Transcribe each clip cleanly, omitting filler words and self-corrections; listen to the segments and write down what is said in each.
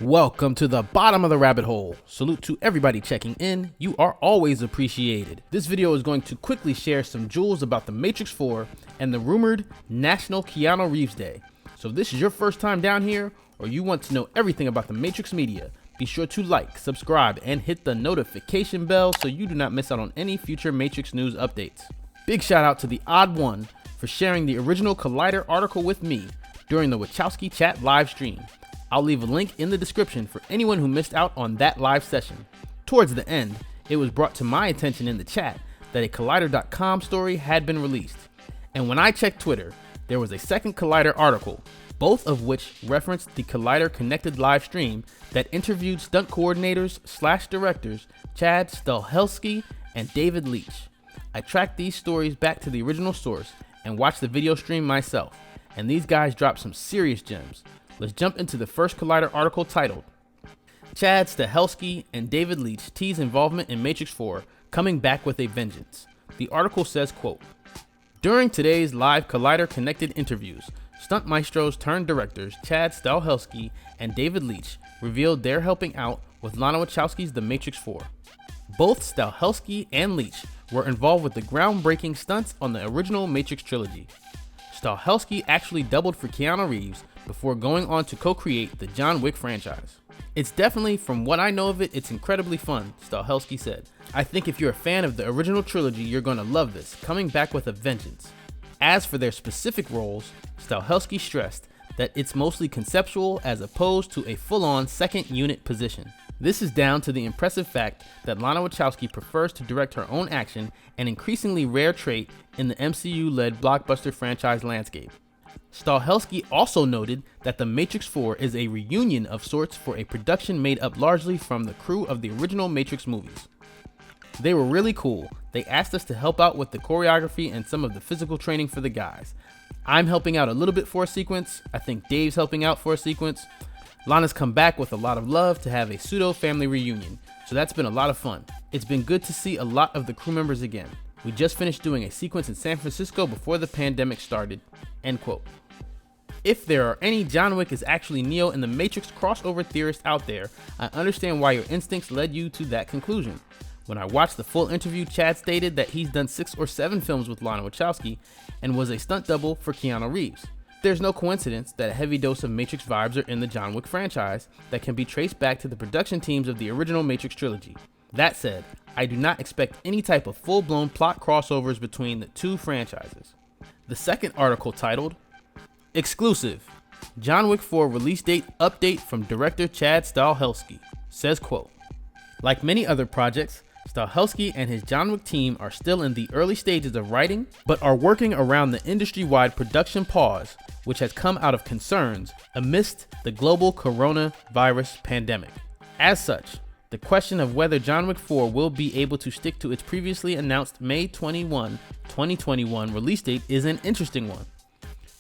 Welcome to the bottom of the rabbit hole. Salute to everybody checking in. You are always appreciated. This video is going to quickly share some jewels about the Matrix 4 and the rumored National Keanu Reeves Day. So if this is your first time down here, or you want to know everything about the Matrix media, be sure to like, subscribe, and hit the notification bell so you do not miss out on any future Matrix news updates. Big shout out to the Odd One for sharing the original Collider article with me during the Wachowski Chat live stream. I'll leave a link in the description for anyone who missed out on that live session. Towards the end, it was brought to my attention in the chat that a Collider.com story had been released. And when I checked Twitter, there was a second Collider article, both of which referenced the Collider Connected live stream that interviewed stunt coordinators / directors Chad Stahelski and David Leitch. I tracked these stories back to the original source and watched the video stream myself, and these guys dropped some serious gems. Let's jump into the first Collider article titled, Chad Stahelski and David Leitch tease involvement in Matrix 4, coming back with a vengeance. The article says, quote, during today's live Collider Connected interviews, stunt maestros turned directors Chad Stahelski and David Leitch revealed they're helping out with Lana Wachowski's The Matrix 4. Both Stahelski and Leitch were involved with the groundbreaking stunts on the original Matrix trilogy. Stahelski actually doubled for Keanu Reeves before going on to co-create the John Wick franchise. It's definitely, from what I know of it, it's incredibly fun, Stahelski said. I think if you're a fan of the original trilogy, you're going to love this, coming back with a vengeance. As for their specific roles, Stahelski stressed that it's mostly conceptual as opposed to a full-on second unit position. This is down to the impressive fact that Lana Wachowski prefers to direct her own action, an increasingly rare trait in the MCU-led blockbuster franchise landscape. Stahelski also noted that The Matrix 4 is a reunion of sorts for a production made up largely from the crew of the original Matrix movies. They were really cool. They asked us to help out with the choreography and some of the physical training for the guys. I'm helping out a little bit for a sequence. I think Dave's helping out for a sequence. Lana's come back with a lot of love to have a pseudo-family reunion, so that's been a lot of fun. It's been good to see a lot of the crew members again. We just finished doing a sequence in San Francisco before the pandemic started, end quote. If there are any John Wick is actually Neo in the Matrix crossover theorists out there, I understand why your instincts led you to that conclusion. When I watched the full interview, Chad stated that he's done 6 or 7 films with Lana Wachowski and was a stunt double for Keanu Reeves. There's no coincidence that a heavy dose of Matrix vibes are in the John Wick franchise that can be traced back to the production teams of the original Matrix trilogy. That said, I do not expect any type of full-blown plot crossovers between the two franchises. The second article titled, Exclusive, John Wick 4 release date update from director Chad Stahelski, says quote, like many other projects, Stahelski and his John Wick team are still in the early stages of writing, but are working around the industry-wide production pause, which has come out of concerns amidst the global coronavirus pandemic. As such, the question of whether John Wick 4 will be able to stick to its previously announced May 21, 2021 release date is an interesting one.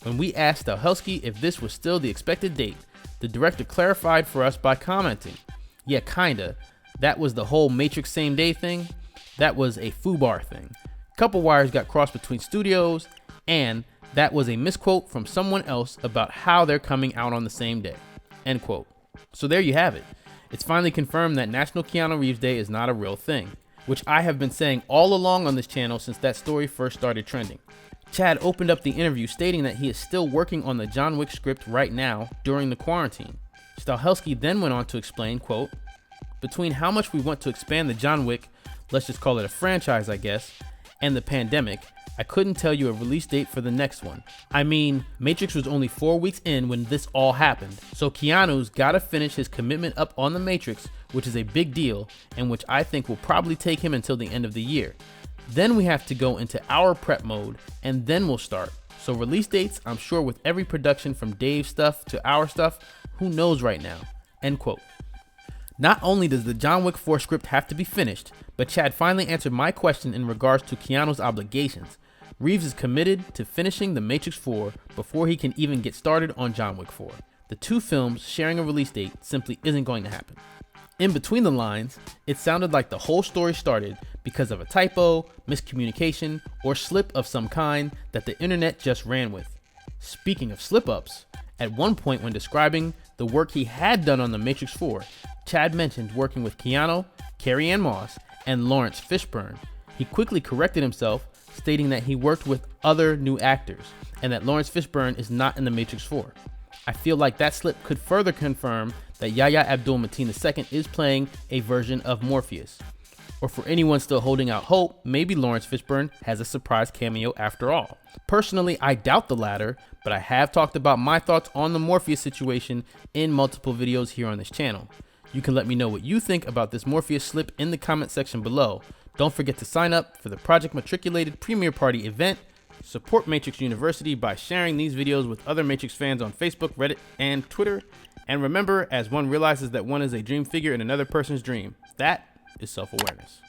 When we asked Stahelski if this was still the expected date, the director clarified for us by commenting, yeah, kinda. That was the whole Matrix same day thing. That was a FUBAR thing. Couple wires got crossed between studios, and that was a misquote from someone else about how they're coming out on the same day. End quote. So there you have it. It's finally confirmed that National Keanu Reeves Day is not a real thing, which I have been saying all along on this channel since that story first started trending. Chad opened up the interview stating that he is still working on the John Wick script right now during the quarantine. Stahelski then went on to explain, quote, between how much we want to expand the John Wick, let's just call it a franchise I guess, and the pandemic, I couldn't tell you a release date for the next one. I mean, Matrix was only 4 weeks in when this all happened, so Keanu's gotta finish his commitment up on the Matrix, which is a big deal, and which I think will probably take him until the end of the year. Then we have to go into our prep mode, and then we'll start. So release dates, I'm sure with every production from Dave's stuff to our stuff, who knows right now, end quote. Not only does the John Wick 4 script have to be finished, but Chad finally answered my question in regards to Keanu's obligations. Reeves is committed to finishing The Matrix 4 before he can even get started on John Wick 4. The two films sharing a release date simply isn't going to happen. In between the lines, it sounded like the whole story started because of a typo, miscommunication, or slip of some kind that the internet just ran with. Speaking of slip-ups, at one point when describing the work he had done on The Matrix 4. Chad mentioned working with Keanu, Carrie-Anne Moss, and Lawrence Fishburne. He quickly corrected himself, stating that he worked with other new actors, and that Lawrence Fishburne is not in The Matrix 4. I feel like that slip could further confirm that Yahya Abdul-Mateen II is playing a version of Morpheus. Or for anyone still holding out hope, maybe Lawrence Fishburne has a surprise cameo after all. Personally, I doubt the latter, but I have talked about my thoughts on the Morpheus situation in multiple videos here on this channel. You can let me know what you think about this Morpheus slip in the comment section below. Don't forget to sign up for the Project Matriculated Premiere Party event. Support Matrix University by sharing these videos with other Matrix fans on Facebook, Reddit, and Twitter. And remember, as one realizes that one is a dream figure in another person's dream, that is self-awareness.